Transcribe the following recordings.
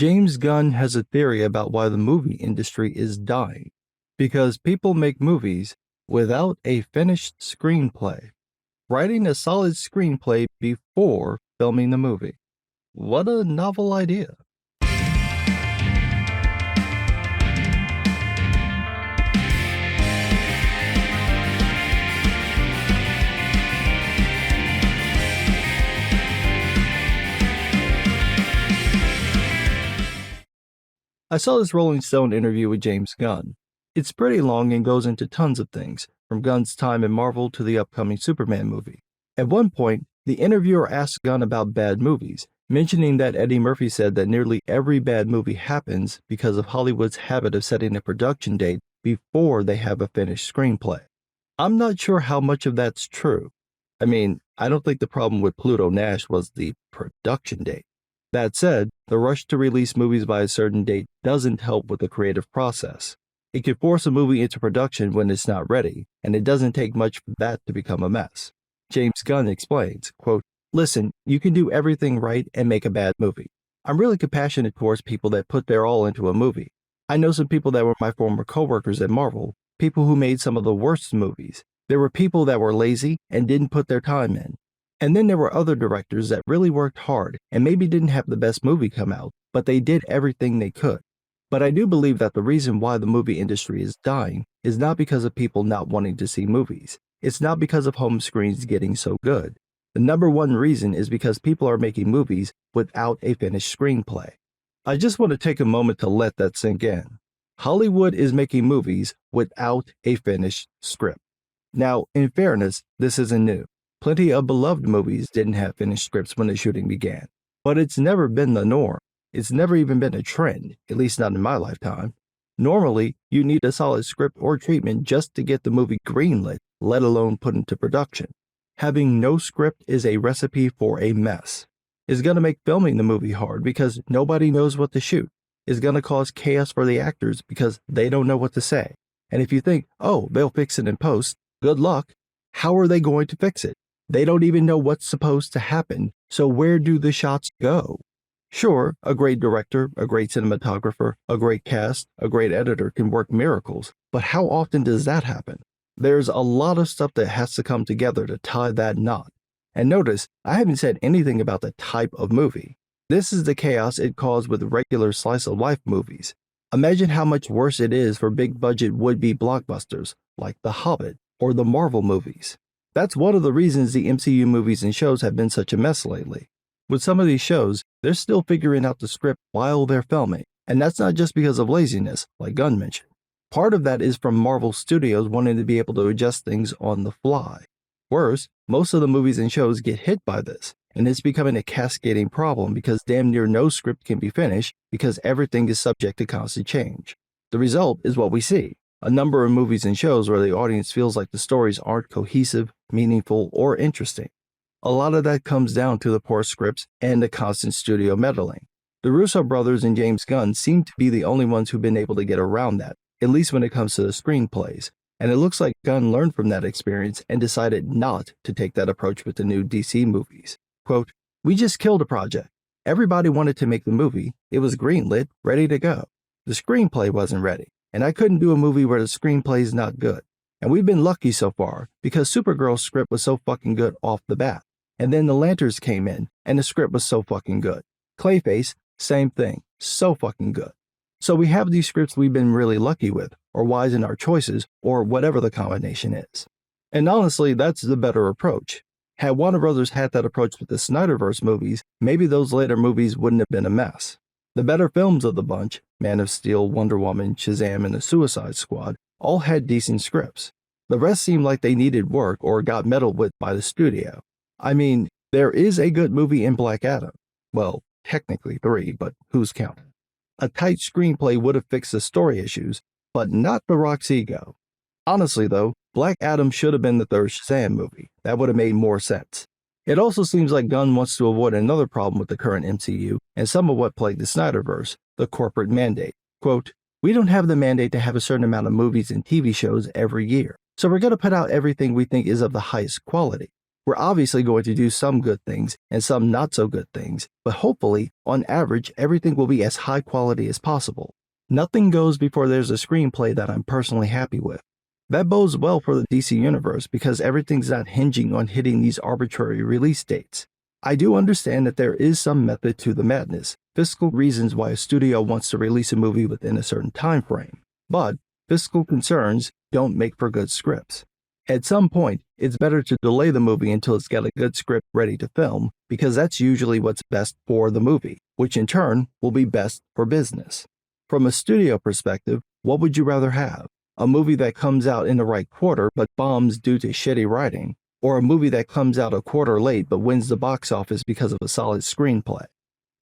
James Gunn has a theory about why the movie industry is dying. Because people make movies without a finished screenplay. Writing a solid screenplay before filming the movie. What a novel idea. I saw this Rolling Stone interview with James Gunn. It's pretty long and goes into tons of things, from Gunn's time in Marvel to the upcoming Superman movie. At one point, the interviewer asked Gunn about bad movies, mentioning that Eddie Murphy said that nearly every bad movie happens because of Hollywood's habit of setting a production date before they have a finished screenplay. I'm not sure how much of that's true. I don't think the problem with Pluto Nash was the production date. That said, the rush to release movies by a certain date doesn't help with the creative process. It could force a movie into production when it's not ready, and it doesn't take much for that to become a mess. James Gunn explains, quote, "Listen, you can do everything right and make a bad movie. I'm really compassionate towards people that put their all into a movie. I know some people that were my former coworkers at Marvel, people who made some of the worst movies. There were people that were lazy and didn't put their time in. And then there were other directors that really worked hard and maybe didn't have the best movie come out, but they did everything they could. But I do believe that the reason why the movie industry is dying is not because of people not wanting to see movies. It's not because of home screens getting so good. The number one reason is because people are making movies without a finished screenplay." I just want to take a moment to let that sink in. Hollywood is making movies without a finished script. Now, in fairness, this isn't new. Plenty of beloved movies didn't have finished scripts when the shooting began. But it's never been the norm. It's never even been a trend, at least not in my lifetime. Normally, you need a solid script or treatment just to get the movie greenlit, let alone put into production. Having no script is a recipe for a mess. It's going to make filming the movie hard because nobody knows what to shoot. It's going to cause chaos for the actors because they don't know what to say. And if you think, oh, they'll fix it in post, good luck. How are they going to fix it? They don't even know what's supposed to happen, so where do the shots go? Sure, a great director, a great cinematographer, a great cast, a great editor can work miracles, but how often does that happen? There's a lot of stuff that has to come together to tie that knot. And notice, I haven't said anything about the type of movie. This is the chaos it caused with regular slice-of-life movies. Imagine how much worse it is for big-budget would-be blockbusters, like The Hobbit or the Marvel movies. That's one of the reasons the MCU movies and shows have been such a mess lately. With some of these shows, they're still figuring out the script while they're filming, and that's not just because of laziness, like Gunn mentioned. Part of that is from Marvel Studios wanting to be able to adjust things on the fly. Worse, most of the movies and shows get hit by this, and it's becoming a cascading problem because damn near no script can be finished because everything is subject to constant change. The result is what we see. A number of movies and shows where the audience feels like the stories aren't cohesive, meaningful, or interesting. A lot of that comes down to the poor scripts and the constant studio meddling. The Russo brothers and James Gunn seem to be the only ones who've been able to get around that, at least when it comes to the screenplays, and it looks like Gunn learned from that experience and decided not to take that approach with the new DC movies. Quote, "We just killed a project. Everybody wanted to make the movie. It was greenlit, ready to go. The screenplay wasn't ready. And I couldn't do a movie where the screenplay's not good. And we've been lucky so far because Supergirl's script was so fucking good off the bat. And then the Lanterns came in and the script was so fucking good. Clayface, same thing, so fucking good. So we have these scripts we've been really lucky with, or wise in our choices, or whatever the combination is. And honestly, that's the better approach. Had Warner Brothers had that approach with the Snyderverse movies, maybe those later movies wouldn't have been a mess. The better films of the bunch, Man of Steel, Wonder Woman, Shazam, and The Suicide Squad, all had decent scripts. The rest seemed like they needed work or got meddled with by the studio. There is a good movie in Black Adam. Well, technically 3, but who's counting? A tight screenplay would have fixed the story issues, but not The Rock's ego. Honestly though, Black Adam should have been the third Shazam movie. That would have made more sense. It also seems like Gunn wants to avoid another problem with the current MCU and some of what plagued the Snyderverse, the corporate mandate. Quote, "We don't have the mandate to have a certain amount of movies and TV shows every year, so we're going to put out everything we think is of the highest quality. We're obviously going to do some good things and some not so good things, but hopefully, on average, everything will be as high quality as possible. Nothing goes before there's a screenplay that I'm personally happy with. That bodes well for the DC Universe because everything's not hinging on hitting these arbitrary release dates. I do understand that there is some method to the madness, fiscal reasons why a studio wants to release a movie within a certain time frame, but fiscal concerns don't make for good scripts. At some point, it's better to delay the movie until it's got a good script ready to film, because that's usually what's best for the movie, which in turn will be best for business. From a studio perspective, what would you rather have? A movie that comes out in the right quarter but bombs due to shitty writing, or a movie that comes out a quarter late but wins the box office because of a solid screenplay?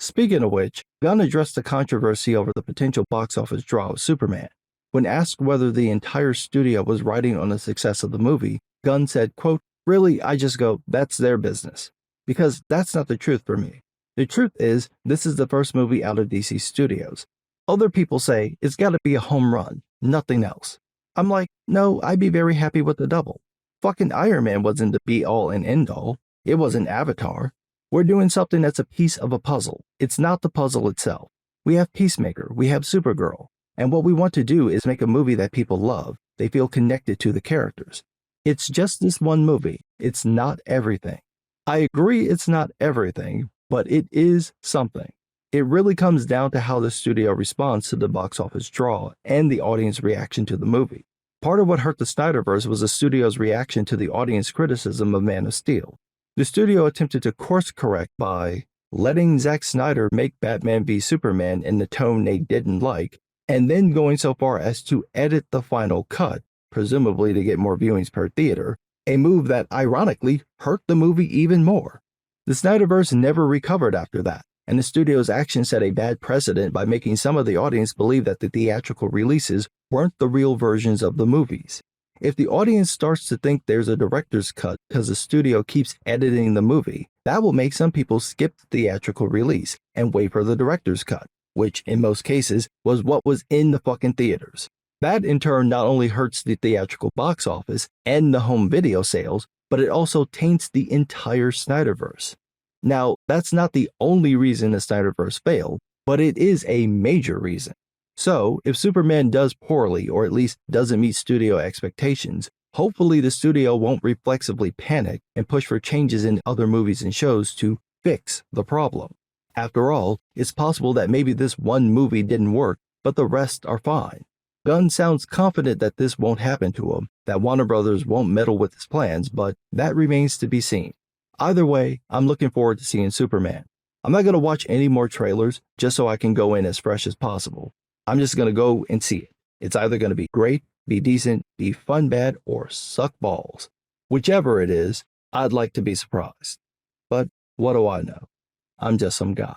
Speaking of which, Gunn addressed the controversy over the potential box office draw of Superman. When asked whether the entire studio was riding on the success of the movie, Gunn said, quote, "Really, I just go, that's their business. Because that's not the truth for me. The truth is, this is the first movie out of DC Studios. Other people say it's got to be a home run, nothing else. I'm like, no, I'd be very happy with the double. Fucking Iron Man wasn't the be-all and end-all. It wasn't Avatar. We're doing something that's a piece of a puzzle. It's not the puzzle itself. We have Peacemaker, we have Supergirl. And what we want to do is make a movie that people love. They feel connected to the characters. It's just this one movie. It's not everything. I agree it's not everything, but it is something. It really comes down to how the studio responds to the box office draw and the audience reaction to the movie. Part of what hurt the Snyderverse was the studio's reaction to the audience criticism of Man of Steel. The studio attempted to course correct by letting Zack Snyder make Batman v Superman in the tone they didn't like, and then going so far as to edit the final cut, presumably to get more viewings per theater, a move that ironically hurt the movie even more. The Snyderverse never recovered after that, and the studio's action set a bad precedent by making some of the audience believe that the theatrical releases weren't the real versions of the movies. If the audience starts to think there's a director's cut because the studio keeps editing the movie, that will make some people skip the theatrical release and wait for the director's cut, which in most cases was what was in the fucking theaters. That in turn not only hurts the theatrical box office and the home video sales, but it also taints the entire Snyderverse. Now, that's not the only reason the Snyderverse failed, but it is a major reason. So, if Superman does poorly, or at least doesn't meet studio expectations, hopefully the studio won't reflexively panic and push for changes in other movies and shows to fix the problem. After all, it's possible that maybe this one movie didn't work, but the rest are fine. Gunn sounds confident that this won't happen to him, that Warner Brothers won't meddle with his plans, but that remains to be seen. Either way, I'm looking forward to seeing Superman. I'm not going to watch any more trailers just so I can go in as fresh as possible. I'm just going to go and see it. It's either going to be great, be decent, be fun bad, or suck balls. Whichever it is, I'd like to be surprised. But what do I know? I'm just some guy.